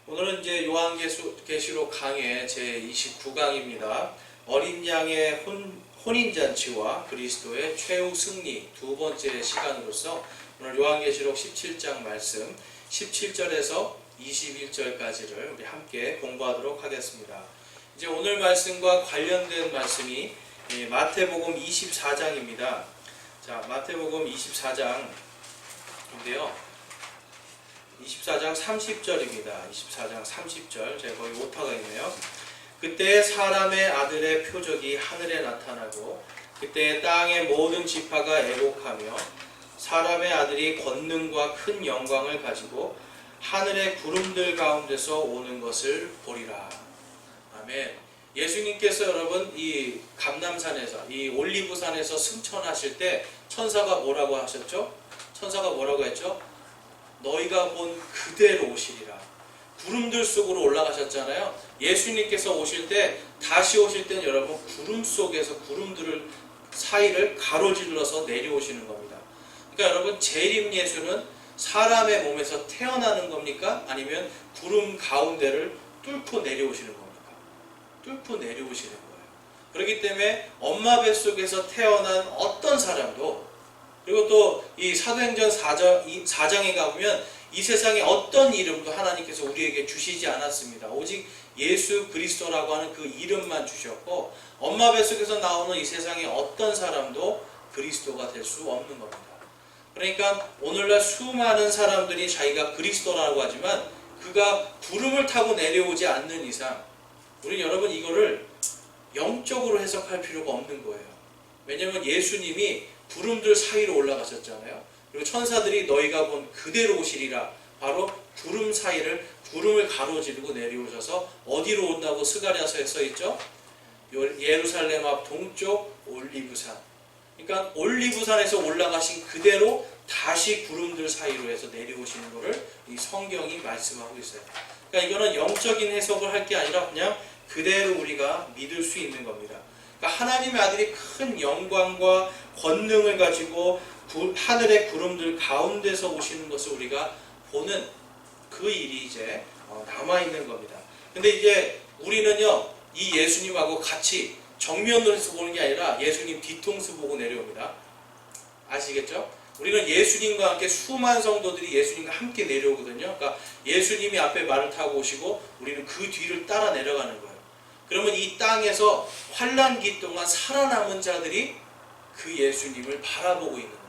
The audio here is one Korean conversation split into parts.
오늘은 이제 요한계시록 강의 제29강입니다. 어린 양의 혼인잔치와 그리스도의 최후 승리 두 번째 시간으로서 오늘 요한계시록 17장 말씀 17절에서 21절까지를 우리 함께 공부하도록 하겠습니다. 이제 오늘 말씀과 관련된 말씀이 마태복음 24장입니다. 자, 마태복음 24장인데요. 24장 30절입니다. 24장 30절. 제가 거기 오타가 있네요. 그때 사람의 아들의 표적이 하늘에 나타나고 그때 땅의 모든 지파가 애곡하며 사람의 아들이 권능과 큰 영광을 가지고 하늘의 구름들 가운데서 오는 것을 보리라. 아멘. 예수님께서 여러분 이 감람산에서 이 올리브산에서 승천하실 때 천사가 뭐라고 하셨죠? 천사가 뭐라고 했죠? 너희가 본 그대로 오시리라. 구름들 속으로 올라가셨잖아요. 예수님께서 오실 때 다시 오실 때는 여러분 구름 속에서 구름들을 사이를 가로질러서 내려오시는 겁니다. 그러니까 여러분 재림 예수는 사람의 몸에서 태어나는 겁니까? 아니면 구름 가운데를 뚫고 내려오시는 겁니까? 뚫고 내려오시는 거예요. 그렇기 때문에 엄마 뱃속에서 태어난 어떤 사람도, 그리고 또 이 사도행전 4장에 가보면 이 세상에 어떤 이름도 하나님께서 우리에게 주시지 않았습니다. 오직 예수 그리스도라고 하는 그 이름만 주셨고, 엄마 뱃속에서 나오는 이 세상에 어떤 사람도 그리스도가 될 수 없는 겁니다. 그러니까 오늘날 수많은 사람들이 자기가 그리스도라고 하지만 그가 구름을 타고 내려오지 않는 이상 우리는 여러분 이거를 영적으로 해석할 필요가 없는 거예요. 왜냐하면 예수님이 구름들 사이로 올라가셨잖아요. 그리고 천사들이 너희가 본 그대로 오시리라. 바로 구름 사이를 구름을 가로지르고 내려오셔서 어디로 온다고 스가랴서에 써있죠? 예루살렘 앞 동쪽 올리브산. 그러니까 올리브산에서 올라가신 그대로 다시 구름들 사이로 해서 내려오시는 것을 이 성경이 말씀하고 있어요. 그러니까 이거는 영적인 해석을 할 게 아니라 그냥 그대로 우리가 믿을 수 있는 겁니다. 그러니까 하나님의 아들이 큰 영광과 권능을 가지고 하늘의 구름들 가운데서 오시는 것을 우리가 보는 그 일이 이제 남아있는 겁니다. 근데 이제 우리는요, 이 예수님하고 같이 정면으로 해서 보는 게 아니라 예수님 뒤통수 보고 내려옵니다. 아시겠죠? 우리는 예수님과 함께 수많은 성도들이 예수님과 함께 내려오거든요. 그러니까 예수님이 앞에 말을 타고 오시고 우리는 그 뒤를 따라 내려가는 거예요. 그러면 이 땅에서 환난기 동안 살아남은 자들이 그 예수님을 바라보고 있는 겁니다.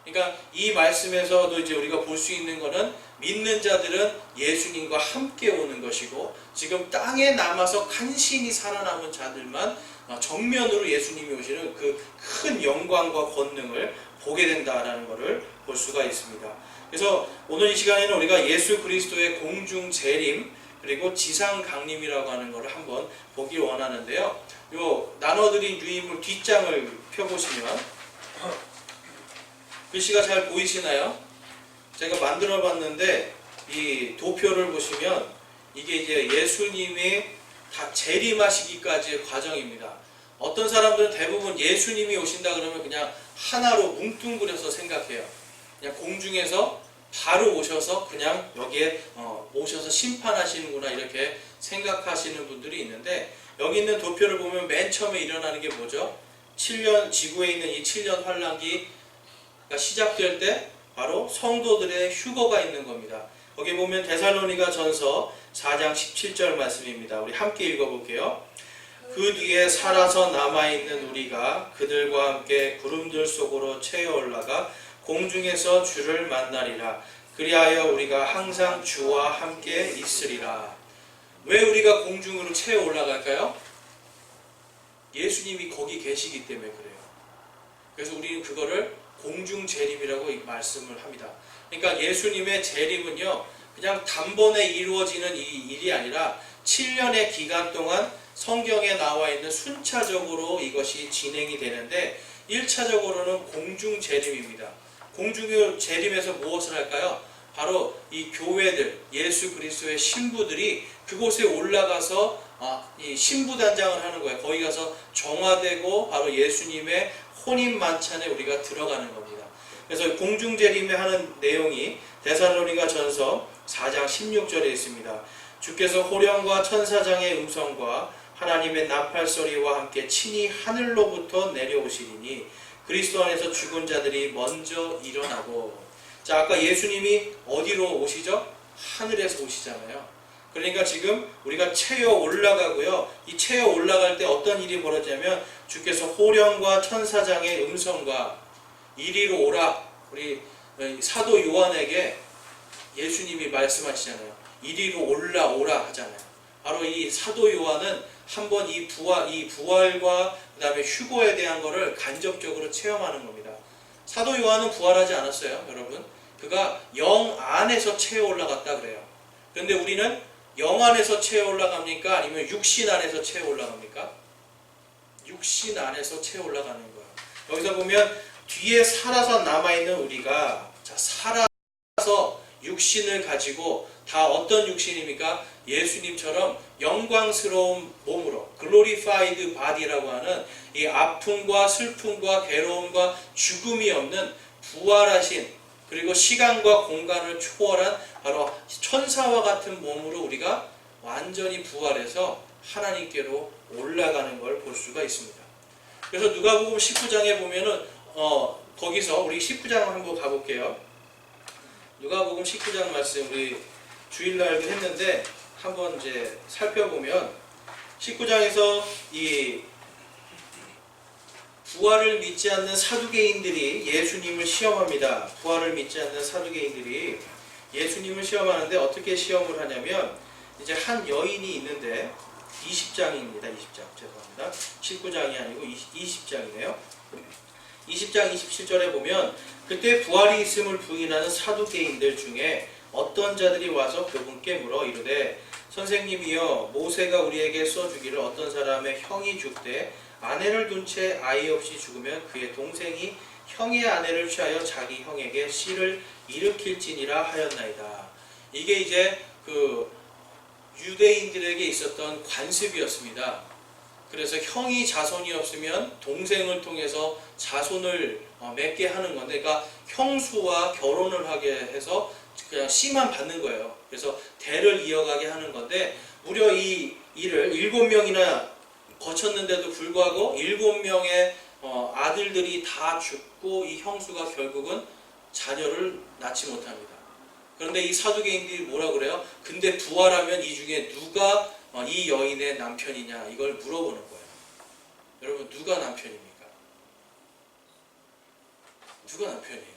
그러니까 이 말씀에서도 이제 우리가 볼 수 있는 것은 믿는 자들은 예수님과 함께 오는 것이고, 지금 땅에 남아서 간신히 살아남은 자들만 정면으로 예수님이 오시는 그 큰 영광과 권능을 보게 된다라는 것을 볼 수가 있습니다. 그래서 오늘 이 시간에는 우리가 예수 그리스도의 공중 재림 그리고 지상 강림이라고 하는 것을 한번 보기 원하는데요. 요 나눠드린 유인물 뒷장을 펴보시면 글씨가 잘 보이시나요? 제가 만들어 봤는데 이 도표를 보시면 이게 이제 예수님이 다 재림하시기까지의 과정입니다. 어떤 사람들은 대부분 예수님이 오신다 그러면 그냥 하나로 뭉뚱그려서 생각해요. 그냥 공중에서 바로 오셔서 그냥 여기에 오셔서 심판하시는구나 이렇게 생각하시는 분들이 있는데, 여기 있는 도표를 보면 맨 처음에 일어나는 게 뭐죠? 7년 지구에 있는 이 7년 환란기가 시작될 때 바로 성도들의 휴거가 있는 겁니다. 거기 보면 데살로니가 전서 4장 17절 말씀입니다. 우리 함께 읽어볼게요. 그 뒤에 살아서 남아있는 우리가 그들과 함께 구름들 속으로 채어 올라가 공중에서 주를 만나리라. 그리하여 우리가 항상 주와 함께 있으리라. 왜 우리가 공중으로 채어 올라갈까요? 예수님이 거기 계시기 때문에 그래요. 그래서 우리는 그거를 공중 재림이라고 말씀을 합니다. 그러니까 예수님의 재림은요, 그냥 단번에 이루어지는 이 일이 아니라 7년의 기간 동안 성경에 나와 있는 순차적으로 이것이 진행이 되는데, 1차적으로는 공중 재림입니다. 공중 재림에서 무엇을 할까요? 바로 이 교회들, 예수 그리스도의 신부들이 그곳에 올라가서 이 신부단장을 하는 거예요. 거기 가서 정화되고 바로 예수님의 혼인 만찬에 우리가 들어가는 겁니다. 그래서 공중 재림에 하는 내용이 데살로니가 전서 4장 16절에 있습니다. 주께서 호령과 천사장의 음성과 하나님의 나팔 소리와 함께 친히 하늘로부터 내려오시리니 그리스도 안에서 죽은 자들이 먼저 일어나고. 자, 아까 예수님이 어디로 오시죠? 하늘에서 오시잖아요. 그러니까 지금 우리가 채어 올라가고요. 이 채어 올라갈 때 어떤 일이 벌어지냐면 주께서 호령과 천사장의 음성과 이리로 오라. 우리 사도 요한에게 예수님이 말씀하시잖아요. 이리로 올라오라 하잖아요. 바로 이 사도 요한은 한번 이 부활과 그 다음에 휴거에 대한 거를 간접적으로 체험하는 겁니다. 사도 요한은 부활하지 않았어요, 여러분. 그가 영 안에서 채어 올라갔다 그래요. 그런데 우리는 영 안에서 채어 올라갑니까? 아니면 육신 안에서 채어 올라갑니까? 육신 안에서 채어 올라가는 거예요. 여기서 보면 뒤에 살아서 남아있는 우리가, 자, 살아서 육신을 가지고 다 어떤 육신입니까? 예수님처럼 영광스러운 몸으로, glorified body라고 하는 이 아픔과 슬픔과 괴로움과 죽음이 없는 부활하신, 그리고 시간과 공간을 초월한 바로 천사와 같은 몸으로 우리가 완전히 부활해서 하나님께로 올라가는 걸 볼 수가 있습니다. 그래서 누가복음 19장에 보면은 거기서 우리 19장 한번 가볼게요. 누가복음 19장 말씀 우리 주일날도 했는데 한번 이제 살펴보면 19장에서 이 부활을 믿지 않는 사두개인들이 예수님을 시험합니다. 부활을 믿지 않는 사두개인들이 예수님을 시험하는데 어떻게 시험을 하냐면 이제 한 여인이 있는데 20장입니다. 20장 죄송합니다. 19장이 아니고 20장이네요. 20장 27절에 보면 그때 부활이 있음을 부인하는 사두개인들 중에 어떤 자들이 와서 그분께 물어 이르되 선생님이여 모세가 우리에게 써주기를 어떤 사람의 형이 죽되 아내를 둔 채 아이 없이 죽으면 그의 동생이 형의 아내를 취하여 자기 형에게 씨를 일으킬지니라 하였나이다. 이게 이제 그 유대인들에게 있었던 관습이었습니다. 그래서 형이 자손이 없으면 동생을 통해서 자손을 맺게 하는 건데, 그러니까 형수와 결혼을 하게 해서 그냥 씨만 받는 거예요. 그래서 대를 이어가게 하는 건데, 무려 이 일을 7명이나 거쳤는데도 불구하고 7명의 아들들이 다 죽고 이 형수가 결국은 자녀를 낳지 못합니다. 그런데 이 사두개인들이 뭐라 그래요? 근데 부활하면 이 중에 누가 이 여인의 남편이냐 이걸 물어보는 거예요. 여러분 누가 남편입니까? 누가 남편이에요?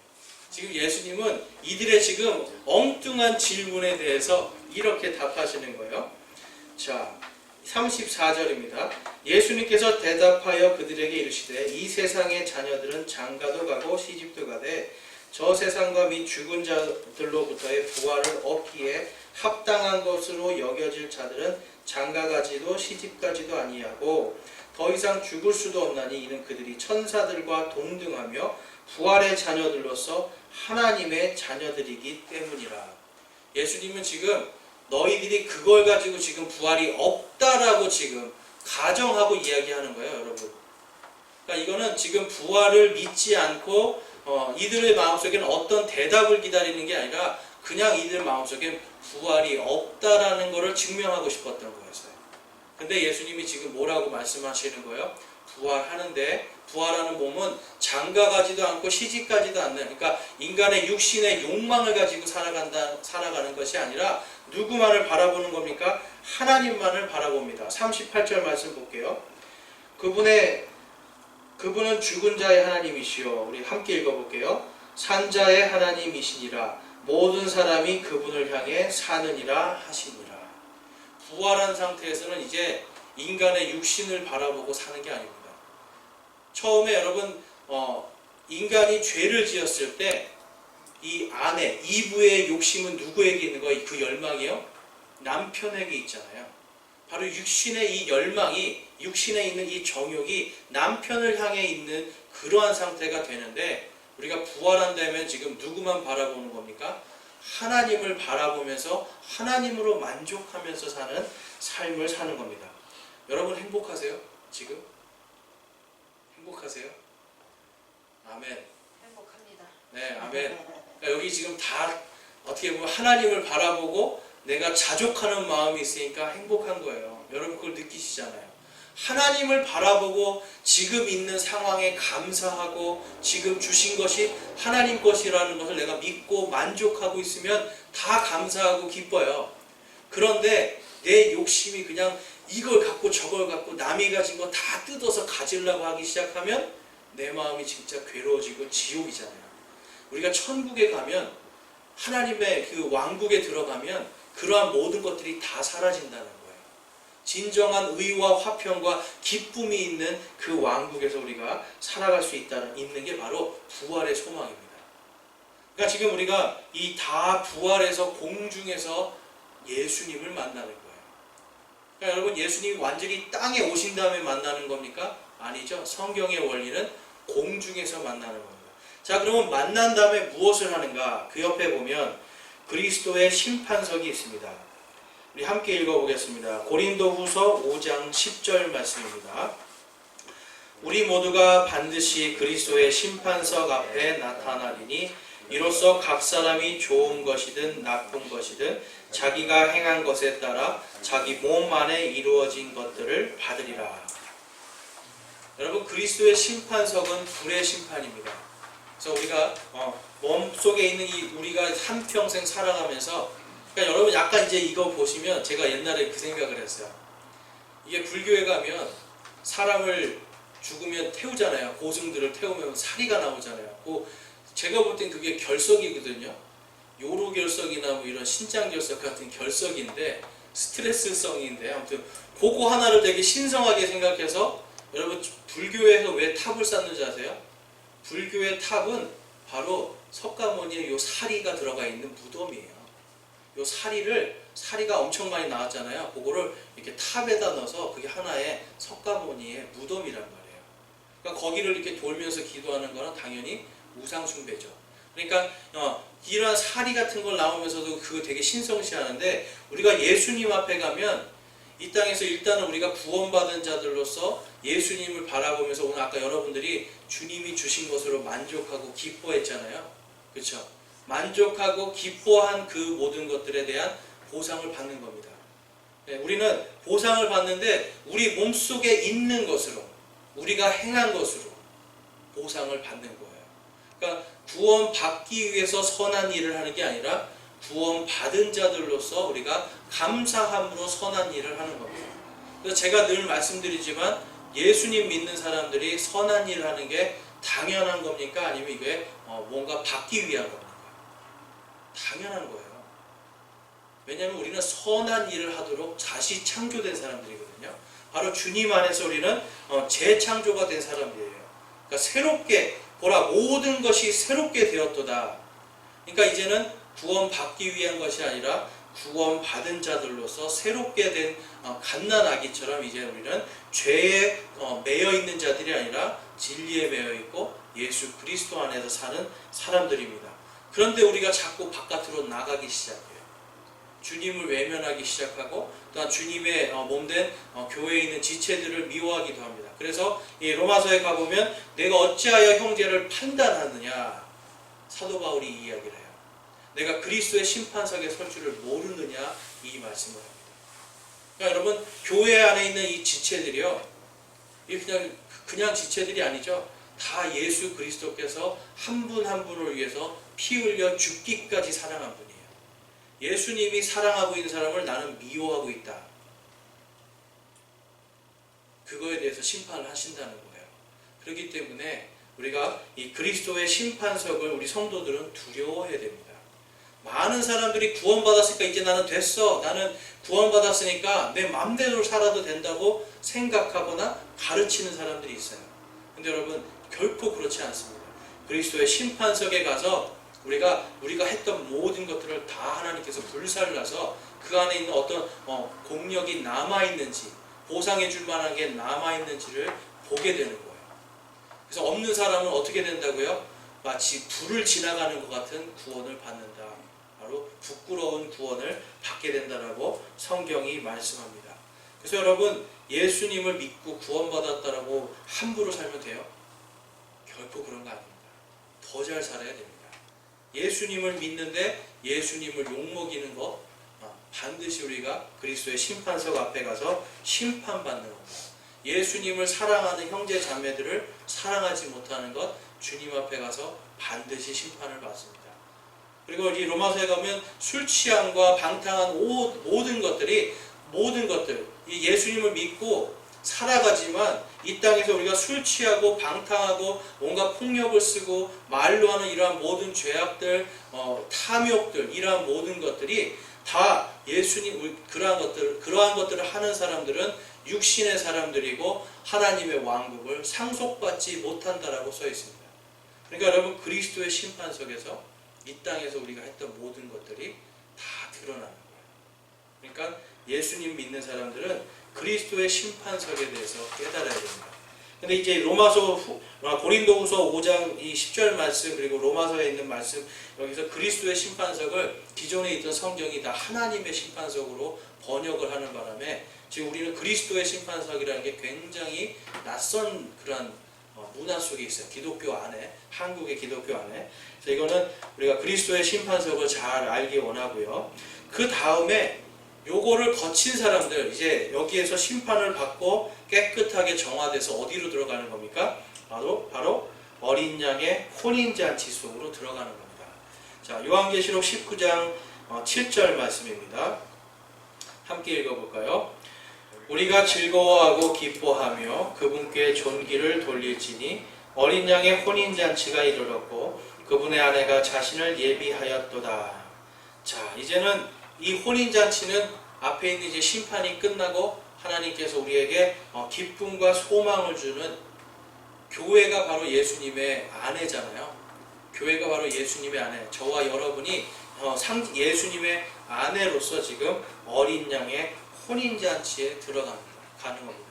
지금 예수님은 이들의 지금 엉뚱한 질문에 대해서 이렇게 답하시는 거예요. 자, 34절입니다. 예수님께서 대답하여 그들에게 이르시되 이 세상의 자녀들은 장가도 가고 시집도 가되 저 세상과 및 죽은 자들로부터의 부활을 얻기에 합당한 것으로 여겨질 자들은 장가가지도 시집가지도 아니하고 더 이상 죽을 수도 없나니 이는 그들이 천사들과 동등하며 부활의 자녀들로서 하나님의 자녀들이기 때문이라. 예수님은 지금 너희들이 그걸 가지고 지금 부활이 없다라고 지금 가정하고 이야기하는 거예요, 여러분. 그러니까 이거는 지금 부활을 믿지 않고 이들의 마음속에는 어떤 대답을 기다리는 게 아니라 그냥 이들 마음속에 부활이 없다라는 것을 증명하고 싶었던 거였어요. 근데 예수님이 지금 뭐라고 말씀하시는 거예요? 부활하는데 부활하는 몸은 장가가지도 않고 시집가지도 않는, 그러니까 인간의 육신의 욕망을 가지고 살아가는 것이 아니라 누구만을 바라보는 겁니까? 하나님만을 바라봅니다. 38절 말씀 볼게요. 그분은 죽은 자의 하나님이시요. 우리 함께 읽어볼게요. 산자의 하나님이시니라. 모든 사람이 그분을 향해 사느니라 하시니라. 부활한 상태에서는 이제 인간의 육신을 바라보고 사는 게 아닙니다. 처음에 여러분 인간이 죄를 지었을 때 이 아내, 이브의 욕심은 누구에게 있는 거예요? 그 열망이요? 남편에게 있잖아요. 바로 육신의 이 열망이, 육신에 있는 이 정욕이 남편을 향해 있는 그러한 상태가 되는데, 우리가 부활한다면 지금 누구만 바라보는 겁니까? 하나님을 바라보면서 하나님으로 만족하면서 사는 삶을 사는 겁니다. 여러분 행복하세요? 지금? 행복하세요? 아멘. 행복합니다. 네, 아멘. 그러니까 여기 지금 다 어떻게 보면 하나님을 바라보고 내가 자족하는 마음이 있으니까 행복한 거예요. 여러분 그걸 느끼시잖아요. 하나님을 바라보고 지금 있는 상황에 감사하고 지금 주신 것이 하나님 것이라는 것을 내가 믿고 만족하고 있으면 다 감사하고 기뻐요. 그런데 내 욕심이 그냥 이걸 갖고 저걸 갖고 남이 가진 거 다 뜯어서 가지려고 하기 시작하면 내 마음이 진짜 괴로워지고 지옥이잖아요. 우리가 천국에 가면 하나님의 그 왕국에 들어가면 그러한 모든 것들이 다 사라진다는 거예요. 진정한 의와 화평과 기쁨이 있는 그 왕국에서 우리가 살아갈 수 있는 게 바로 부활의 소망입니다. 그러니까 지금 우리가 이 다 부활해서 공중에서 예수님을 만나는 거예요. 그러니까 여러분 예수님이 완전히 땅에 오신 다음에 만나는 겁니까? 아니죠. 성경의 원리는 공중에서 만나는 겁니다. 자, 그러면 만난 다음에 무엇을 하는가? 그 옆에 보면 그리스도의 심판석이 있습니다. 우리 함께 읽어보겠습니다. 고린도후서 5장 10절 말씀입니다. 우리 모두가 반드시 그리스도의 심판석 앞에 나타나리니 이로써 각 사람이 좋은 것이든 나쁜 것이든 자기가 행한 것에 따라 자기 몸 안에 이루어진 것들을 받으리라. 여러분 그리스도의 심판석은 불의 심판입니다. 그래서 우리가 몸속에 있는 이 우리가 한평생 살아가면서 그러니까 여러분 약간 이제 이거 보시면 제가 옛날에 그 생각을 했어요. 이게 불교에 가면 사람을 죽으면 태우잖아요. 고승들을 태우면 사리가 나오잖아요. 제가 볼 땐 그게 결석이거든요. 요로결석이나 뭐 이런 신장결석 같은 결석인데 스트레스성인데 아무튼 그거 하나를 되게 신성하게 생각해서 여러분 불교에서 왜 탑을 쌓는지 아세요? 불교의 탑은 바로 석가모니의 요 사리가 들어가 있는 무덤이에요. 요 사리가 엄청 많이 나왔잖아요. 그거를 이렇게 탑에다 넣어서 그게 하나의 석가모니의 무덤이란 말이에요. 그러니까 거기를 이렇게 돌면서 기도하는 거는 당연히 우상숭배죠. 그러니까 이런 사리 같은 걸 나오면서도 그거 되게 신성시하는데 우리가 예수님 앞에 가면 이 땅에서 일단은 우리가 구원받은 자들로서 예수님을 바라보면서 오늘 아까 여러분들이 주님이 주신 것으로 만족하고 기뻐했잖아요. 그렇죠? 만족하고 기뻐한 그 모든 것들에 대한 보상을 받는 겁니다. 네, 우리는 보상을 받는데 우리 몸속에 있는 것으로 우리가 행한 것으로 보상을 받는 거예요. 그러니까 구원받기 위해서 선한 일을 하는 게 아니라 구원받은 자들로서 우리가 감사함으로 선한 일을 하는 겁니다. 그래서 제가 늘 말씀드리지만 예수님 믿는 사람들이 선한 일을 하는 게 당연한 겁니까? 아니면 이게 뭔가 받기 위한 겁니까? 당연한 거예요. 왜냐하면 우리는 선한 일을 하도록 다시 창조된 사람들이거든요. 바로 주님 안에서 우리는 재창조가 된 사람들이에요. 그러니까 새롭게 보라 모든 것이 새롭게 되었도다. 그러니까 이제는 구원받기 위한 것이 아니라 구원받은 자들로서 새롭게 된 갓난아기처럼 이제 우리는 죄에 매여 있는 자들이 아니라 진리에 매여 있고 예수 그리스도 안에서 사는 사람들입니다. 그런데 우리가 자꾸 바깥으로 나가기 시작해요. 주님을 외면하기 시작하고 또한 주님의 몸된 교회에 있는 지체들을 미워하기도 합니다. 그래서 이 로마서에 가보면 내가 어찌하여 형제를 판단하느냐 사도 바울이 이 이야기를 해요. 내가 그리스도의 심판석에 설 줄을 모르느냐 이 말씀을 합니다. 그러니까 여러분 교회 안에 있는 이 지체들이요 그냥 지체들이 아니죠. 다 예수 그리스도께서 한 분 한 분을 위해서 피 흘려 죽기까지 사랑한 분이에요. 예수님이 사랑하고 있는 사람을 나는 미워하고 있다. 그거에 대해서 심판을 하신다는 거예요. 그렇기 때문에 우리가 이 그리스도의 심판석을 우리 성도들은 두려워해야 됩니다. 많은 사람들이 구원받았으니까 이제 나는 됐어. 나는 구원받았으니까 내 맘대로 살아도 된다고 생각하거나 가르치는 사람들이 있어요. 근데 여러분 결코 그렇지 않습니다. 그리스도의 심판석에 가서 우리가 했던 모든 것들을 다 하나님께서 불살라서 그 안에 있는 어떤 공력이 남아있는지 보상해 줄 만한 게 남아있는지를 보게 되는 거예요. 그래서 없는 사람은 어떻게 된다고요? 마치 불을 지나가는 것 같은 구원을 받는다. 바로 부끄러운 구원을 받게 된다라고 성경이 말씀합니다. 그래서 여러분 예수님을 믿고 구원받았다라고 함부로 살면 돼요? 결코 그런 거 아닙니다. 더 잘 살아야 됩니다. 예수님을 믿는데 예수님을 욕먹이는 거, 반드시 우리가 그리스도의 심판석 앞에 가서 심판받는 겁니다. 예수님을 사랑하는 형제 자매들을 사랑하지 못하는 것, 주님 앞에 가서 반드시 심판을 받습니다. 그리고 이 로마서에 가면 술 취함과 방탕한 모든 것들, 이 예수님을 믿고 살아가지만 이 땅에서 우리가 술 취하고 방탕하고 온갖 폭력을 쓰고 말로 하는 이러한 모든 죄악들, 탐욕들, 이러한 모든 것들이 다 예수님, 그러한 것들을 하는 사람들은 육신의 사람들이고 하나님의 왕국을 상속받지 못한다라고 써 있습니다. 그러니까 여러분, 그리스도의 심판석에서 이 땅에서 우리가 했던 모든 것들이 다 드러나는 거예요. 그러니까 예수님 믿는 사람들은 그리스도의 심판석에 대해서 깨달아야 됩니다. 근데 이제 고린도후서 5장 이 10절 말씀, 그리고 로마서에 있는 말씀, 여기서 그리스도의 심판석을 기존에 있던 성경이 다 하나님의 심판석으로 번역을 하는 바람에 지금 우리는 그리스도의 심판석이라는 게 굉장히 낯선 그런 문화 속에 있어요. 기독교 안에, 한국의 기독교 안에. 그래서 이거는 우리가 그리스도의 심판석을 잘 알기 원하고요. 그 다음에 요거를 거친 사람들, 이제 여기에서 심판을 받고 깨끗하게 정화돼서 어디로 들어가는 겁니까? 바로 어린 양의 혼인잔치 속으로 들어가는 겁니다. 자, 요한계시록 19장 7절 말씀입니다. 함께 읽어볼까요? 우리가 즐거워하고 기뻐하며 그분께 존귀를 돌릴지니 어린 양의 혼인잔치가 이르렀고 그분의 아내가 자신을 예비하였도다. 자, 이제는 이 혼인잔치는 앞에 있는 이제 심판이 끝나고 하나님께서 우리에게 기쁨과 소망을 주는, 교회가 바로 예수님의 아내잖아요. 교회가 바로 예수님의 아내, 저와 여러분이 예수님의 아내로서 지금 어린 양의 혼인잔치에 가는 겁니다.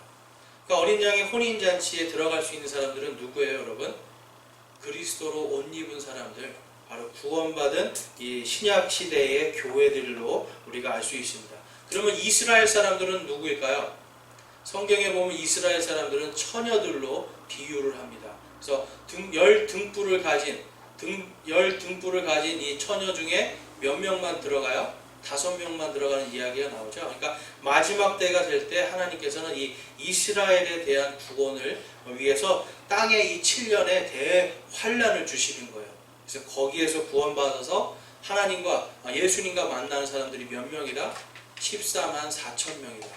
그러니까 어린 양의 혼인잔치에 들어갈 수 있는 사람들은 누구예요, 여러분? 그리스도로 옷 입은 사람들, 바로 구원받은 이 신약 시대의 교회들로 우리가 알 수 있습니다. 그러면 이스라엘 사람들은 누구일까요? 성경에 보면 이스라엘 사람들은 처녀들로 비유를 합니다. 그래서 열 등불을 가진 이 처녀 중에 몇 명만 들어가요? 5명만 들어가는 이야기가 나오죠. 그러니까 마지막 때가 될 때 하나님께서는 이 이스라엘에 대한 구원을 위해서 땅에 이 7년의 대환란을 주시는 거예요. 그래서 거기에서 구원받아서 하나님과 예수님과 만나는 사람들이 몇 명이다? 14만 4천 명이다.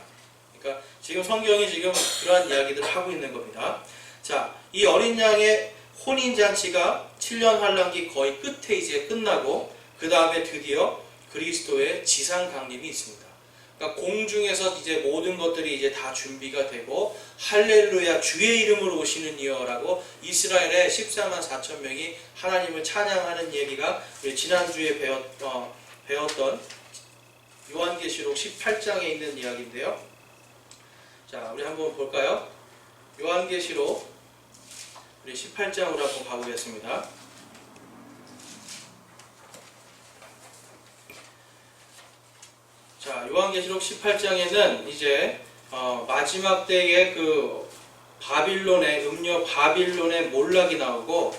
그러니까 지금 성경이 지금 그러한 이야기들을 하고 있는 겁니다. 자, 이 어린 양의 혼인잔치가 7년 환란기 거의 끝에 이제 끝나고 그 다음에 드디어 그리스도의 지상 강림이 있습니다. 그러니까 공중에서 이제 모든 것들이 이제 다 준비가 되고 할렐루야 주의 이름으로 오시는 이여라고 이스라엘의 14만 4천 명이 하나님을 찬양하는 얘기가 우리 지난주에 배웠던 요한계시록 18장에 있는 이야기인데요. 자, 우리 한번 볼까요? 요한계시록 우리 18장으로 한번 가보겠습니다. 자, 요한계시록 18장에는 이제 마지막 때의 그 음녀 바빌론의 몰락이 나오고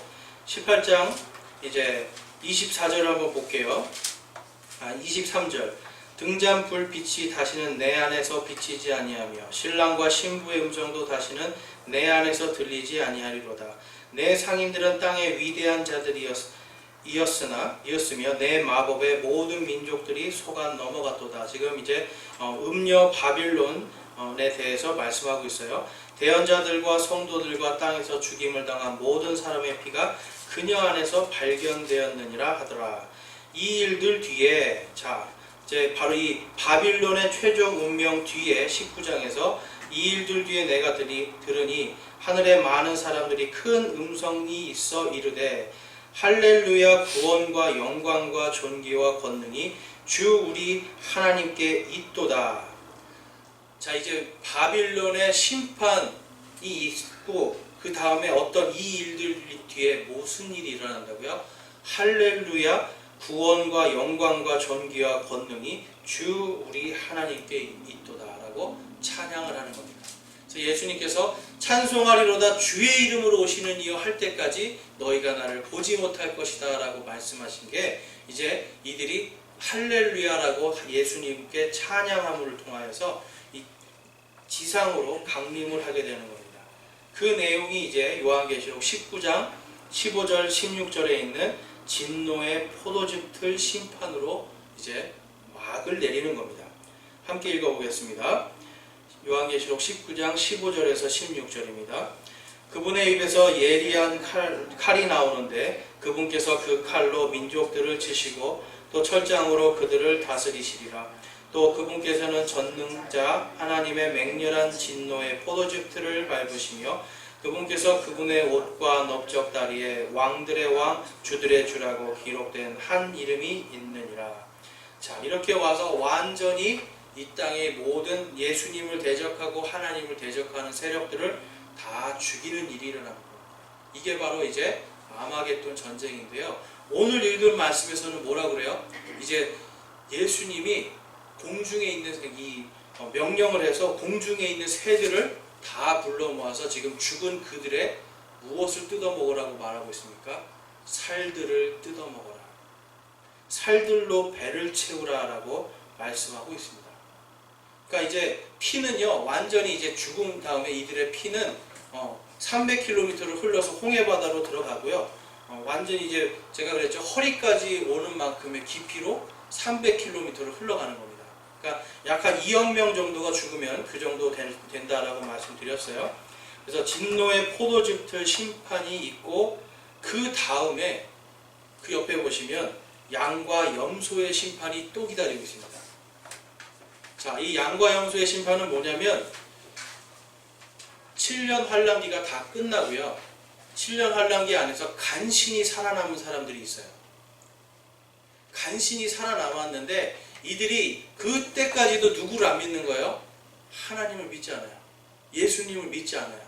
18장 이제 24절 한번 볼게요. 23절. 등잔 불빛이 다시는 내 안에서 비치지 아니하며 신랑과 신부의 음성도 다시는 내 안에서 들리지 아니하리로다. 내 상인들은 땅의 위대한 자들이었으며 내 마법에 모든 민족들이 속아 넘어갔도다. 지금 이제 음녀 바빌론에 대해서 말씀하고 있어요. 대언자들과 성도들과 땅에서 죽임을 당한 모든 사람의 피가 그녀 안에서 발견되었느니라 하더라. 이 일들 뒤에, 자, 이제 바로 이 바빌론의 최종 운명 뒤에 19장에서 이 일들 뒤에 내가 들으니 하늘에 많은 사람들이 큰 음성이 있어 이르되 할렐루야 구원과 영광과 존귀와 권능이 주 우리 하나님께 있도다. 자, 이제 바빌론의 심판이 있고 그 다음에 어떤 이 일들 뒤에 무슨 일이 일어난다고요? 할렐루야 구원과 영광과 존귀와 권능이 주 우리 하나님께 있도다라고 찬양을 하는 겁니다. 예수님께서 찬송하리로다 주의 이름으로 오시는 이여 할 때까지 너희가 나를 보지 못할 것이다 라고 말씀하신 게 이제 이들이 할렐루야라고 예수님께 찬양함을 통하여서 이 지상으로 강림을 하게 되는 겁니다. 그 내용이 이제 요한계시록 19장 15절 16절에 있는 진노의 포도즙 틀 심판으로 이제 막을 내리는 겁니다. 함께 읽어보겠습니다. 요한계시록 19장 15절에서 16절입니다. 그분의 입에서 예리한 칼이 나오는데 그분께서 그 칼로 민족들을 치시고 또 철장으로 그들을 다스리시리라. 또 그분께서는 전능자 하나님의 맹렬한 진노의 포도즙 틀을 밟으시며 그분께서 그분의 옷과 넓적 다리에 왕들의 왕 주들의 주라고 기록된 한 이름이 있느니라. 자, 이렇게 와서 완전히 이 땅의 모든 예수님을 대적하고 하나님을 대적하는 세력들을 다 죽이는 일이 일어납니다. 이게 바로 이제 아마겟돈 전쟁인데요. 오늘 읽은 말씀에서는 뭐라 그래요? 이제 예수님이 공중에 있는 이 명령을 해서 공중에 있는 새들을 다 불러 모아서 지금 죽은 그들의 무엇을 뜯어 먹으라고 말하고 있습니까? 살들을 뜯어 먹어라. 살들로 배를 채우라라고 말씀하고 있습니다. 그러니까 이제 피는요, 완전히 이제 죽은 다음에 이들의 피는 300km를 흘러서 홍해바다로 들어가고요. 완전히 이제 제가 그랬죠, 허리까지 오는 만큼의 깊이로 300km를 흘러가는 겁니다. 그러니까 약 한 2억 명 정도가 죽으면 그 정도 된다라고 말씀드렸어요. 그래서 진노의 포도즙 틀 심판이 있고 그 다음에 그 옆에 보시면 양과 염소의 심판이 또 기다리고 있습니다. 자, 이 양과 염소의 심판은 뭐냐면 7년 환란기가 다 끝나고요. 7년 환란기 안에서 간신히 살아남은 사람들이 있어요. 간신히 살아남았는데 이들이 그때까지도 누구를 안 믿는 거예요? 하나님을 믿지 않아요. 예수님을 믿지 않아요.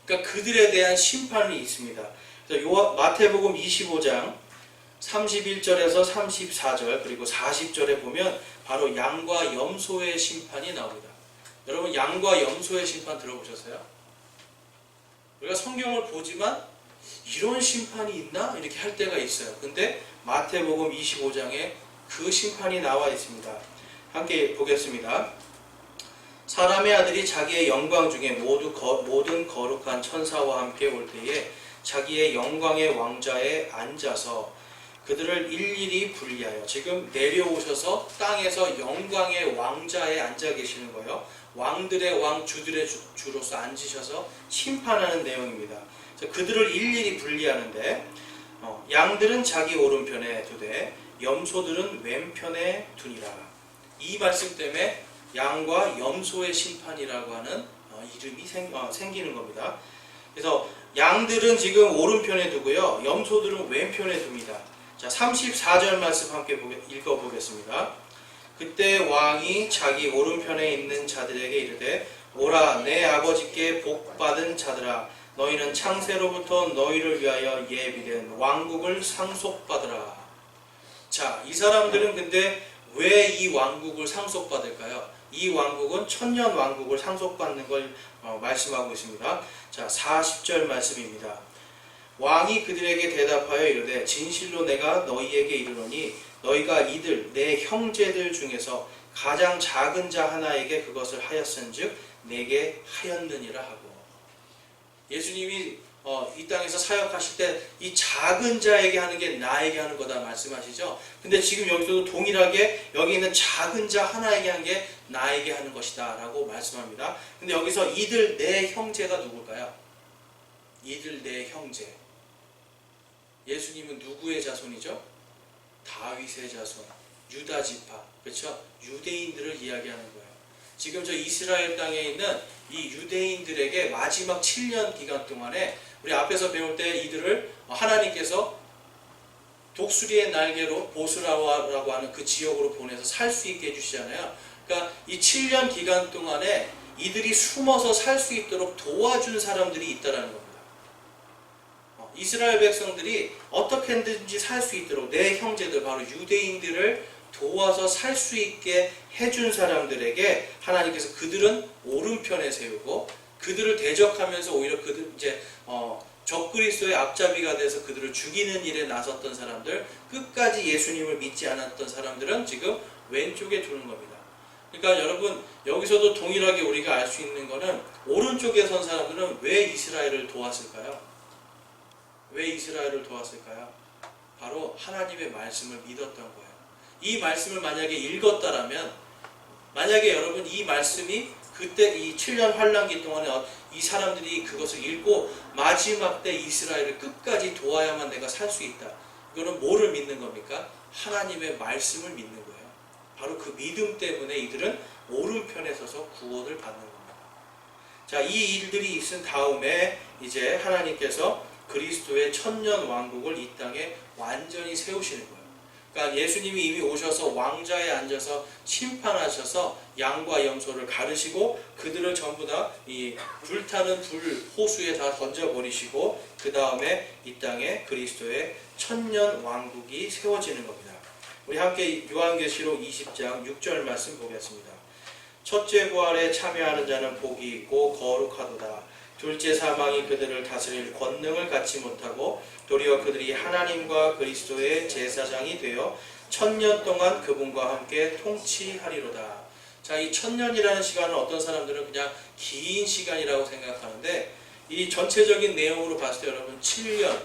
그러니까 그들에 대한 심판이 있습니다. 그래서 마태복음 25장 31절에서 34절 그리고 40절에 보면 바로 양과 염소의 심판이 나옵니다. 여러분, 양과 염소의 심판 들어보셨어요? 우리가 성경을 보지만 이런 심판이 있나? 이렇게 할 때가 있어요. 근데 마태복음 25장에 그 심판이 나와 있습니다. 함께 보겠습니다. 사람의 아들이 자기의 영광 중에 모든 거룩한 천사와 함께 올 때에 자기의 영광의 왕좌에 앉아서 그들을 일일이 분리하여, 지금 내려오셔서 땅에서 영광의 왕좌에 앉아 계시는 거예요. 왕들의 왕, 주들의 주로서 앉으셔서 심판하는 내용입니다. 그들을 일일이 분리하는데 양들은 자기 오른편에 두되 염소들은 왼편에 두니라. 이 말씀 때문에 양과 염소의 심판이라고 하는 이름이 생기는 겁니다. 그래서 양들은 지금 오른편에 두고요, 염소들은 왼편에 둡니다. 자, 34절 말씀 함께 읽어보겠습니다. 그때 왕이 자기 오른편에 있는 자들에게 이르되 오라, 내 아버지께 복받은 자들아, 너희는 창세로부터 너희를 위하여 예비된 왕국을 상속받으라. 자, 이 사람들은 근데 왜 이 왕국을 상속받을까요? 이 왕국은 천년 왕국을 상속받는 걸 말씀하고 있습니다. 자, 40절 말씀입니다. 왕이 그들에게 대답하여 이르되 진실로 내가 너희에게 이르노니 너희가 이들 내 형제들 중에서 가장 작은 자 하나에게 그것을 하였은즉 내게 하였느니라 하고, 예수님이 이 땅에서 사역하실 때 이 작은 자에게 하는 게 나에게 하는 거다 말씀하시죠. 근데 지금 여기서도 동일하게 여기 있는 작은 자 하나에게 한 게 나에게 하는 것이다 라고 말씀합니다. 근데 여기서 이들 내 형제가 누굴까요? 이들 내 형제, 예수님은 누구의 자손이죠? 다윗의 자손, 유다 지파, 그렇죠? 유대인들을 이야기하는 거예요. 지금 저 이스라엘 땅에 있는 이 유대인들에게 마지막 7년 기간 동안에 우리 앞에서 배울 때 이들을 하나님께서 독수리의 날개로 보스라고 하는 그 지역으로 보내서 살 수 있게 해주시잖아요. 그러니까 이 7년 기간 동안에 이들이 숨어서 살 수 있도록 도와준 사람들이 있다는 겁니다. 이스라엘 백성들이 어떻게든지 살 수 있도록 내 형제들, 바로 유대인들을 도와서 살 수 있게 해준 사람들에게 하나님께서 그들은 오른편에 세우고 그들을 대적하면서 오히려 그들 이제 적그리스도의 앞잡이가 돼서 그들을 죽이는 일에 나섰던 사람들, 끝까지 예수님을 믿지 않았던 사람들은 지금 왼쪽에 두는 겁니다. 그러니까 여러분, 여기서도 동일하게 우리가 알 수 있는 거는 오른쪽에 선 사람들은 왜 이스라엘을 도왔을까요? 왜 이스라엘을 도왔을까요? 바로 하나님의 말씀을 믿었던 거예요. 이 말씀을 만약에 읽었다라면, 만약에 여러분 이 말씀이 그때 이 7년 환란기 동안에 이 사람들이 그것을 읽고 마지막 때 이스라엘을 끝까지 도와야만 내가 살 수 있다. 이거는 뭐를 믿는 겁니까? 하나님의 말씀을 믿는 거예요. 바로 그 믿음 때문에 이들은 오른편에 서서 구원을 받는 겁니다. 자, 이 일들이 있은 다음에 이제 하나님께서 그리스도의 천년 왕국을 이 땅에 완전히 세우시는 거예요. 그러니까 예수님이 이미 오셔서 왕좌에 앉아서 심판하셔서 양과 염소를 가르시고 그들을 전부 다 이 불타는 불 호수에 다 던져버리시고 그 다음에 이 땅에 그리스도의 천년 왕국이 세워지는 겁니다. 우리 함께 요한계시록 20장 6절 말씀 보겠습니다. 첫째 부활에 참여하는 자는 복이 있고 거룩하도다. 둘째 사망이 그들을 다스릴 권능을 갖지 못하고 도리어 그들이 하나님과 그리스도의 제사장이 되어 천년 동안 그분과 함께 통치하리로다. 자, 이 천년이라는 시간은 어떤 사람들은 그냥 긴 시간이라고 생각하는데 이 전체적인 내용으로 봤을 때 여러분 7년,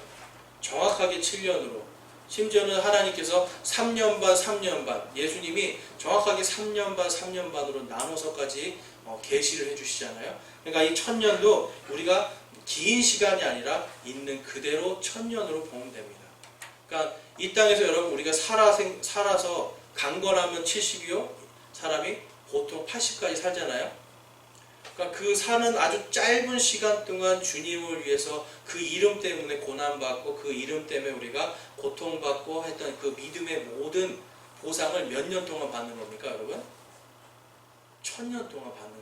정확하게 7년으로, 심지어는 하나님께서 3년 반, 3년 반, 예수님이 정확하게 3년 반, 3년 반으로 나눠서까지 계시를 해주시잖아요. 그러니까 이 천년도 우리가 긴 시간이 아니라 있는 그대로 천년으로 보면 됩니다. 그러니까 이 땅에서 여러분 우리가 살아서 강건하면 70이요, 사람이 보통 80까지 살잖아요. 그러니까 그 사는 아주 짧은 시간 동안 주님을 위해서 그 이름 때문에 고난받고 그 이름 때문에 우리가 고통받고 했던 그 믿음의 모든 보상을 몇 년 동안 받는 겁니까, 여러분? 1000년 동안 받는 거예요.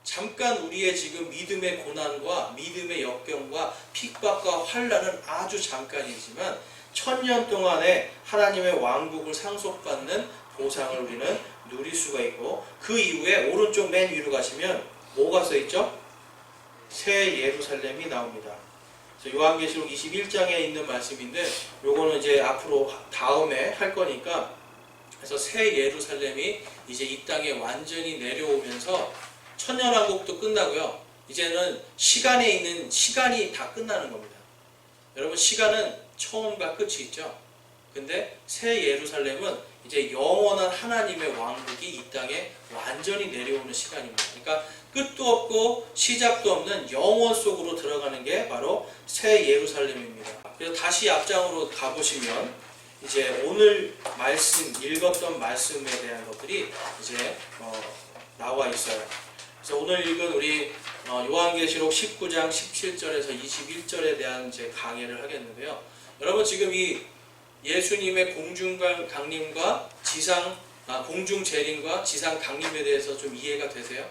잠깐 우리의 지금 믿음의 고난과 믿음의 역경과 핍박과 환난은 아주 잠깐이지만 1000년 동안에 하나님의 왕국을 상속받는 보상을 우리는 누릴 수가 있고, 그 이후에 오른쪽 맨 위로 가시면 뭐가 써있죠? 새 예루살렘이 나옵니다. 요한계시록 21장에 있는 말씀인데 요거는 이제 앞으로 다음에 할 거니까, 그래서 새 예루살렘이 이제 이 땅에 완전히 내려오면서 천년왕국도 끝나고요. 이제는 시간에 있는 시간이 다 끝나는 겁니다. 여러분, 시간은 처음과 끝이 있죠. 근데 새 예루살렘은 이제 영원한 하나님의 왕국이 이 땅에 완전히 내려오는 시간입니다. 그러니까 끝도 없고 시작도 없는 영원 속으로 들어가는 게 바로 새 예루살렘입니다. 그래서 다시 앞장으로 가보시면 이제 오늘 말씀, 읽었던 말씀에 대한 것들이 이제 나와 있어요. 그래서 오늘 읽은 우리 요한계시록 19장 17절에서 21절에 대한 제 강의를 하겠는데요. 여러분, 지금 이 예수님의 공중 강림과 공중 재림과 지상 강림에 대해서 좀 이해가 되세요?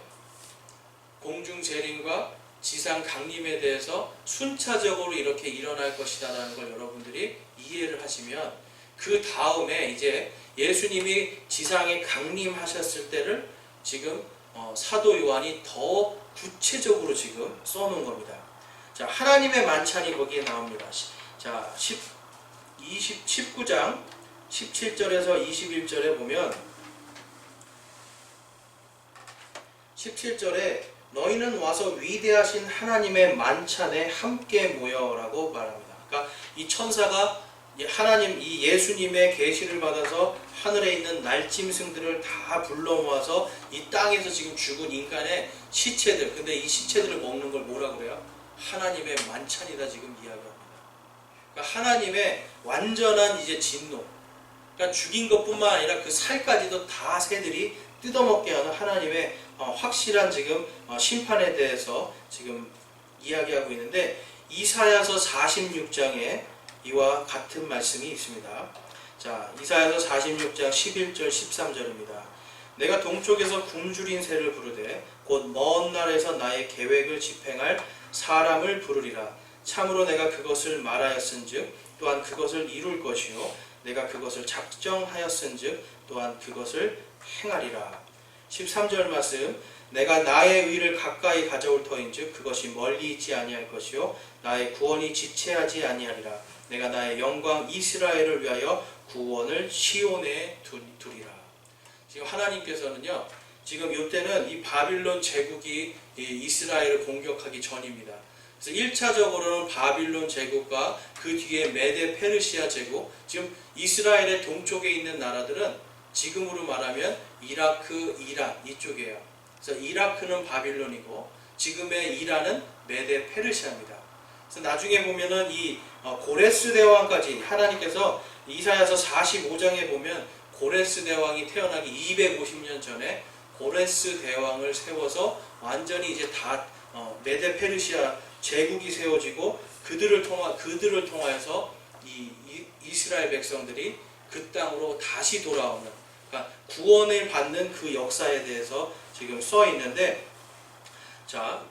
공중 재림과 지상 강림에 대해서 순차적으로 이렇게 일어날 것이다라는 걸 여러분들이 이해를 하시면, 그 다음에 이제 예수님이 지상에 강림하셨을 때를 지금 사도 요한이 더 구체적으로 지금 써놓은 겁니다. 자, 하나님의 만찬이 거기에 나옵니다. 자, 19장 17절에서 21절에 보면 17절에 너희는 와서 위대하신 하나님의 만찬에 함께 모여라고 말합니다. 그러니까 이 천사가 하나님, 이 예수님의 계시를 받아서 하늘에 있는 날짐승들을 다 불러 모아서 이 땅에서 지금 죽은 인간의 시체들, 근데 이 시체들을 먹는 걸 뭐라 그래요? 하나님의 만찬이다 지금 이야기합니다. 그러니까 하나님의 완전한 이제 진노, 그러니까 죽인 것뿐만 아니라 그 살까지도 다 새들이 뜯어먹게 하는 하나님의 확실한 지금 심판에 대해서 지금 이야기하고 있는데, 이사야서 46장에 이와 같은 말씀이 있습니다. 자, 이사야서 46장 11절 13절입니다. 내가 동쪽에서 굶주린 새를 부르되 곧 먼 날에서 나의 계획을 집행할 사람을 부르리라. 참으로 내가 그것을 말하였은즉 또한 그것을 이룰 것이요 내가 그것을 작정하였은즉 또한 그것을 행하리라. 13절 말씀, 내가 나의 의를 가까이 가져올 터인즉 그것이 멀리 있지 아니할 것이요 나의 구원이 지체하지 아니하리라. 내가 나의 영광 이스라엘을 위하여 구원을 시온에 두리라. 지금 하나님께서는요, 지금 이때는 이 바빌론 제국이 이스라엘을 공격하기 전입니다. 그래서 1차적으로는 바빌론 제국과 그 뒤에 메데 페르시아 제국, 지금 이스라엘의 동쪽에 있는 나라들은 지금으로 말하면 이라크, 이란 이쪽이에요. 그래서 이라크는 바빌론이고 지금의 이란은 메데 페르시아입니다. 그래서 나중에 보면은 이 고레스 대왕까지 하나님께서 이사야서 45장에 보면 고레스 대왕이 태어나기 250년 전에 고레스 대왕을 세워서 완전히 이제 다 메데 페르시아 제국이 세워지고 그들을 통하여서 이스라엘 백성들이 그 땅으로 다시 돌아오는, 그러니까 구원을 받는 그 역사에 대해서 지금 써 있는데, 자,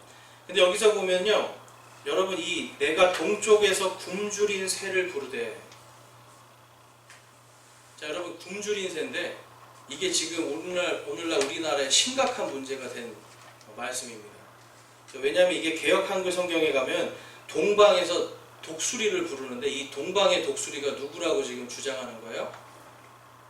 근데 여기서 보면요, 여러분 이 내가 동쪽에서 굶주린 새를 부르되, 자 여러분 굶주린 새인데 이게 지금 오늘날 우리나라에 심각한 문제가 된 말씀입니다. 왜냐하면 이게 개역 한글 성경에 가면 동방에서 독수리를 부르는데 이 동방의 독수리가 누구라고 지금 주장하는 거예요?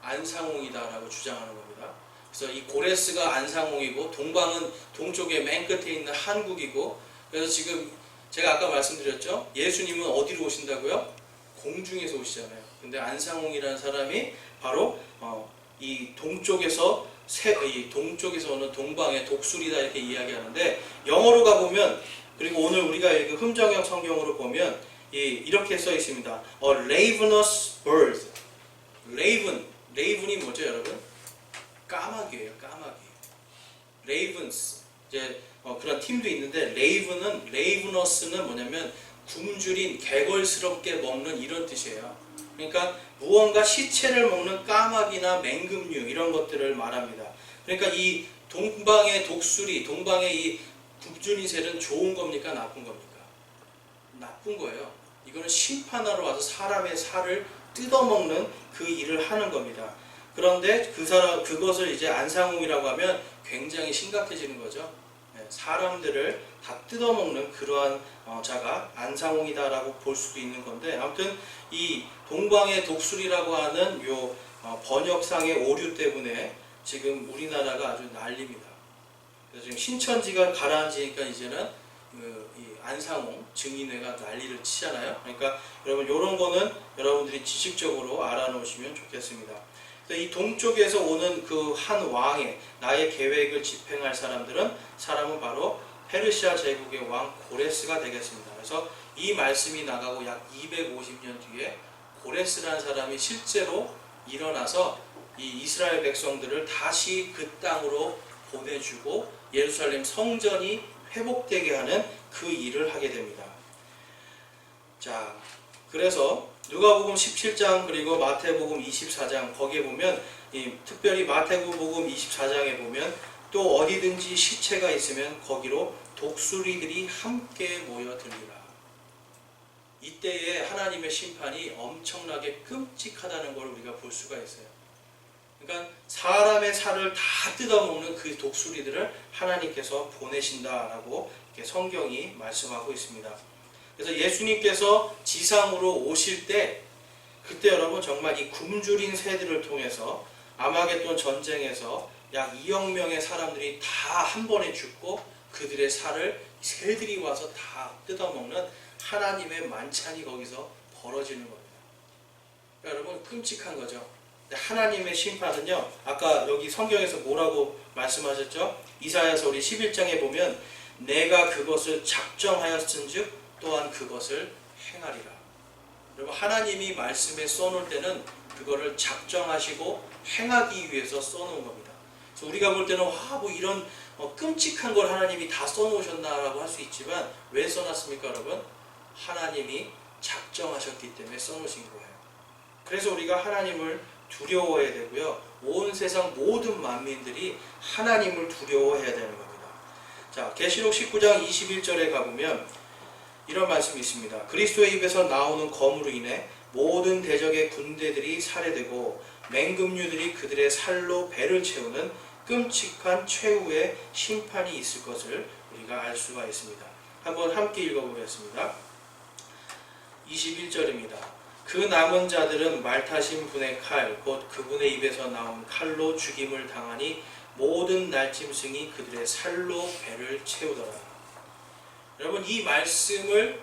안상홍이다라고 주장하는 겁니다. 그래서 이 고레스가 안상홍이고 동방은 동쪽에 맨 끝에 있는 한국이고, 그래서 지금 제가 아까 말씀드렸죠? 예수님은 어디로 오신다고요? 공중에서 오시잖아요. 근데 안상홍이라는 사람이 바로 이 동쪽에서 오는 동방의 독수리다 이렇게 이야기하는데, 영어로 가보면, 그리고 오늘 우리가 읽은 흠정역 성경으로 보면 이렇게 써 있습니다. A ravenous bird. 레이븐이 뭐죠, 여러분? 까마귀예요, 까마귀. ravens. 이제 그런 팀도 있는데 ravenous는 뭐냐면 굶주린, 개걸스럽게 먹는 이런 뜻이에요. 그러니까 무언가 시체를 먹는 까마귀나 맹금류 이런 것들을 말합니다. 그러니까 이 동방의 독수리, 동방의 이 굶주린 새는 좋은 겁니까, 나쁜 겁니까? 나쁜 거예요. 이거는 심판하러 와서 사람의 살을 뜯어먹는 그 일을 하는 겁니다. 그런데 그것을 이제 안상홍이라고 하면 굉장히 심각해지는 거죠. 사람들을 다 뜯어먹는 그러한 자가 안상홍이다라고 볼 수도 있는 건데, 아무튼 이 동방의 독수리라고 하는 요 번역상의 오류 때문에 지금 우리나라가 아주 난립니다. 그래서 지금 신천지가 가라앉으니까 이제는 이 안상홍 증인회가 난리를 치잖아요. 그러니까 여러분 이런 거는 여러분들이 지식적으로 알아놓으시면 좋겠습니다. 이 동쪽에서 오는 그 한 왕의 나의 계획을 집행할 사람은 바로 페르시아 제국의 왕 고레스가 되겠습니다. 그래서 이 말씀이 나가고 약 250년 뒤에 고레스라는 사람이 실제로 일어나서 이 이스라엘 백성들을 다시 그 땅으로 보내주고 예루살렘 성전이 회복되게 하는 그 일을 하게 됩니다. 자, 그래서 누가복음 17장 그리고 마태복음 24장 거기에 보면 특별히 마태복음 24장에 보면 또 어디든지 시체가 있으면 거기로 독수리들이 함께 모여들리라. 이때에 하나님의 심판이 엄청나게 끔찍하다는 걸 우리가 볼 수가 있어요. 그러니까 사람의 살을 다 뜯어먹는 그 독수리들을 하나님께서 보내신다라고 이렇게 성경이 말씀하고 있습니다. 그래서 예수님께서 지상으로 오실 때 그때 여러분 정말 이 굶주린 새들을 통해서 아마겟돈 전쟁에서 약 2억 명의 사람들이 다 한 번에 죽고 그들의 살을 새들이 와서 다 뜯어먹는 하나님의 만찬이 거기서 벌어지는 겁니다. 그러니까 여러분 끔찍한 거죠. 하나님의 심판은요, 아까 여기 성경에서 뭐라고 말씀하셨죠? 이사야서 우리 11장에 보면 내가 그것을 작정하였은즉 또한 그것을 행하리라. 여러분 하나님이 말씀에 써놓을 때는 그거를 작정하시고 행하기 위해서 써놓은 겁니다. 그래서 우리가 볼 때는 뭐 이런 끔찍한 걸 하나님이 다 써놓으셨나라고 할 수 있지만 왜 써놨습니까, 여러분? 하나님이 작정하셨기 때문에 써놓으신 거예요. 그래서 우리가 하나님을 두려워해야 되고요. 온 세상 모든 만민들이 하나님을 두려워해야 되는 겁니다. 자, 계시록 19장 21절에 가보면 이런 말씀이 있습니다. 그리스도의 입에서 나오는 검으로 인해 모든 대적의 군대들이 살해되고 맹금류들이 그들의 살로 배를 채우는 끔찍한 최후의 심판이 있을 것을 우리가 알 수가 있습니다. 한번 함께 읽어보겠습니다. 21절입니다. 그 남은 자들은 말 타신 분의 칼, 곧 그분의 입에서 나온 칼로 죽임을 당하니 모든 날짐승이 그들의 살로 배를 채우더라. 여러분, 이 말씀을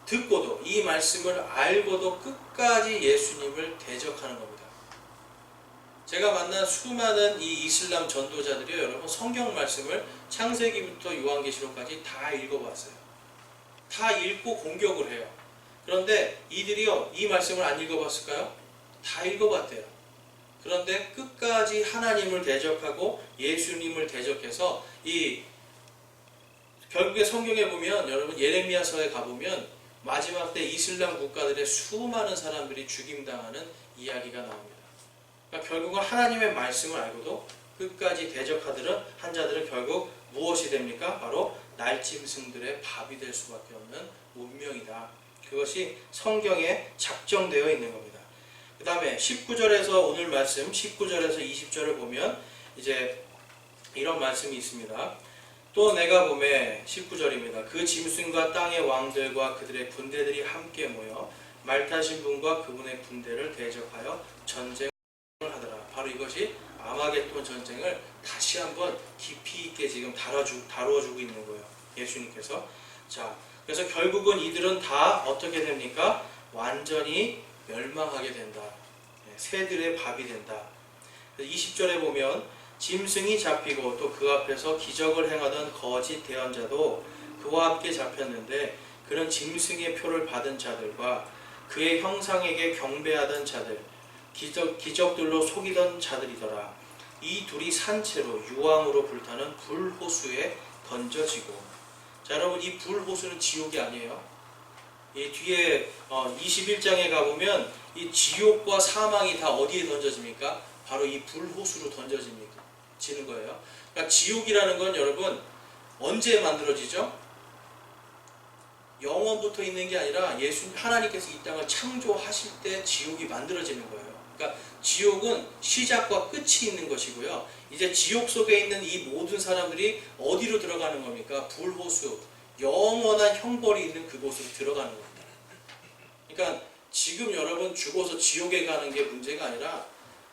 듣고도, 이 말씀을 알고도 끝까지 예수님을 대적하는 겁니다. 제가 만난 수많은 이 이슬람 전도자들이요, 여러분, 성경 말씀을 창세기부터 요한계시록까지 다 읽어봤어요. 다 읽고 공격을 해요. 그런데 이들이요, 이 말씀을 안 읽어봤을까요? 다 읽어봤대요. 그런데 끝까지 하나님을 대적하고 예수님을 대적해서 결국에 성경에 보면, 여러분, 예레미야서에 가보면 마지막 때 이슬람 국가들의 수많은 사람들이 죽임당하는 이야기가 나옵니다. 그러니까 결국은 하나님의 말씀을 알고도 끝까지 대적하는 한 자들은 결국 무엇이 됩니까? 바로 날짐승들의 밥이 될 수밖에 없는 운명이다. 그것이 성경에 작정되어 있는 겁니다. 그 다음에 19절에서 오늘 말씀 19절에서 20절을 보면 이제 이런 말씀이 있습니다. 또 내가 보매 19절입니다. 그 짐승과 땅의 왕들과 그들의 군대들이 함께 모여 말 타신 분과 그분의 군대를 대적하여 전쟁을 하더라. 바로 이것이 아마겟돈 전쟁을 다시 한번 깊이 있게 지금 다뤄주고 있는 거예요. 예수님께서. 자, 그래서 결국은 이들은 다 어떻게 됩니까? 완전히 멸망하게 된다. 새들의 밥이 된다. 20절에 보면 짐승이 잡히고 또 그 앞에서 기적을 행하던 거짓 대언자도 그와 함께 잡혔는데 그는 짐승의 표를 받은 자들과 그의 형상에게 경배하던 자들, 기적들로 속이던 자들이더라. 이 둘이 산채로 유황으로 불타는 불호수에 던져지고. 자, 여러분, 이 불호수는 지옥이 아니에요. 이 뒤에 21장에 가보면 이 지옥과 사망이 다 어디에 던져집니까? 바로 이 불호수로 지는 거예요. 그러니까 지옥이라는 건 여러분 언제 만들어지죠? 영원부터 있는 게 아니라 하나님께서 이 땅을 창조하실 때 지옥이 만들어지는 거예요. 그러니까 지옥은 시작과 끝이 있는 것이고요. 이제 지옥 속에 있는 이 모든 사람들이 어디로 들어가는 겁니까? 불호수, 영원한 형벌이 있는 그곳으로 들어가는 겁니다. 그러니까 지금 여러분 죽어서 지옥에 가는 게 문제가 아니라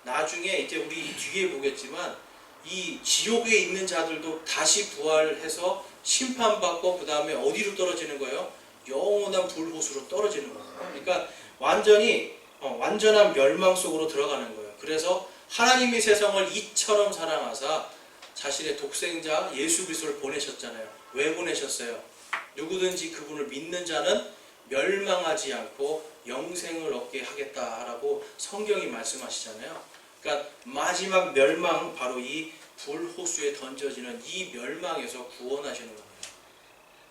나중에 이제 우리 뒤에 보겠지만 이 지옥에 있는 자들도 다시 부활해서 심판받고 그 다음에 어디로 떨어지는 거예요? 영원한 불호수로 떨어지는 거예요. 그러니까 완전한 멸망 속으로 들어가는 거예요. 그래서 하나님이 세상을 이처럼 사랑하사 자신의 독생자 예수 그리스도를 보내셨잖아요. 왜 보내셨어요? 누구든지 그분을 믿는 자는 멸망하지 않고 영생을 얻게 하겠다라고 성경이 말씀하시잖아요. 그러니까 마지막 멸망, 바로 이 불호수에 던져지는 이 멸망에서 구원하시는 겁니다.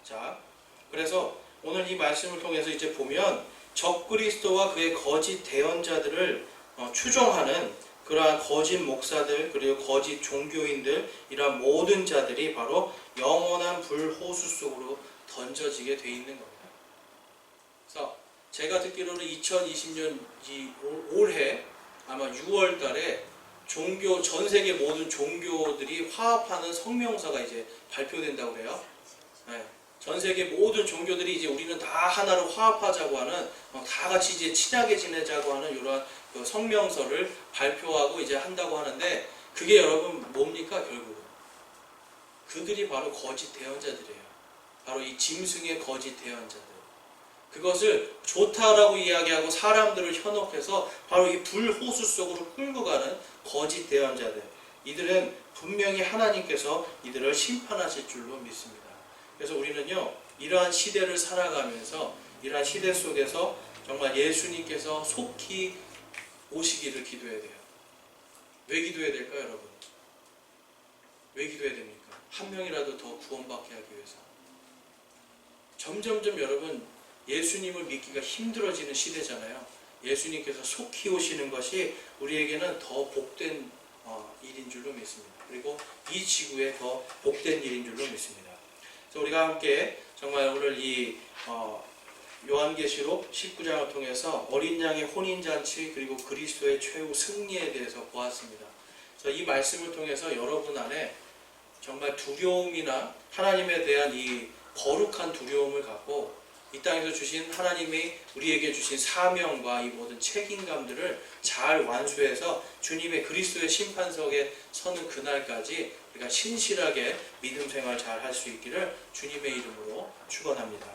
자, 그래서 오늘 이 말씀을 통해서 이제 보면 적그리스도와 그의 거짓 대언자들을 추종하는 그러한 거짓 목사들, 그리고 거짓 종교인들, 이러한 모든 자들이 바로 영원한 불호수 속으로 던져지게 돼 있는 겁니다. 그래서 제가 듣기로는 2020년 올해 아마 6월 달에 전 세계 모든 종교들이 화합하는 성명서가 이제 발표된다고 그래요. 네. 전 세계 모든 종교들이 이제 우리는 다 하나로 화합하자고 하는, 다 같이 이제 친하게 지내자고 하는 이런 그 성명서를 발표하고 이제 한다고 하는데, 그게 여러분 뭡니까? 결국은 그들이 바로 거짓 대언자들이에요. 바로 이 짐승의 거짓 대언자들. 그것을 좋다라고 이야기하고 사람들을 현혹해서 바로 이 불호수 속으로 끌고 가는 거짓 대언자들. 이들은 분명히 하나님께서 이들을 심판하실 줄로 믿습니다. 그래서 우리는요, 이러한 시대를 살아가면서 이러한 시대 속에서 정말 예수님께서 속히 오시기를 기도해야 돼요. 왜 기도해야 될까요, 여러분? 왜 기도해야 됩니까? 한 명이라도 더 구원받게 하기 위해서. 점점점 여러분 예수님을 믿기가 힘들어지는 시대잖아요. 예수님께서 속히 오시는 것이 우리에게는 더 복된 일인 줄로 믿습니다. 그리고 이 지구에 더 복된 일인 줄로 믿습니다. 그래서 우리가 함께 정말 오늘 이 요한계시록 19장을 통해서 어린 양의 혼인잔치 그리고 그리스도의 최후 승리에 대해서 보았습니다. 그래서 이 말씀을 통해서 여러분 안에 정말 두려움이나 하나님에 대한 이 거룩한 두려움을 갖고 이 땅에서 주신 하나님이 우리에게 주신 사명과 이 모든 책임감들을 잘 완수해서 주님의 그리스도의 심판석에 서는 그날까지 우리가 신실하게 믿음 생활 잘 할 수 있기를 주님의 이름으로 축원합니다.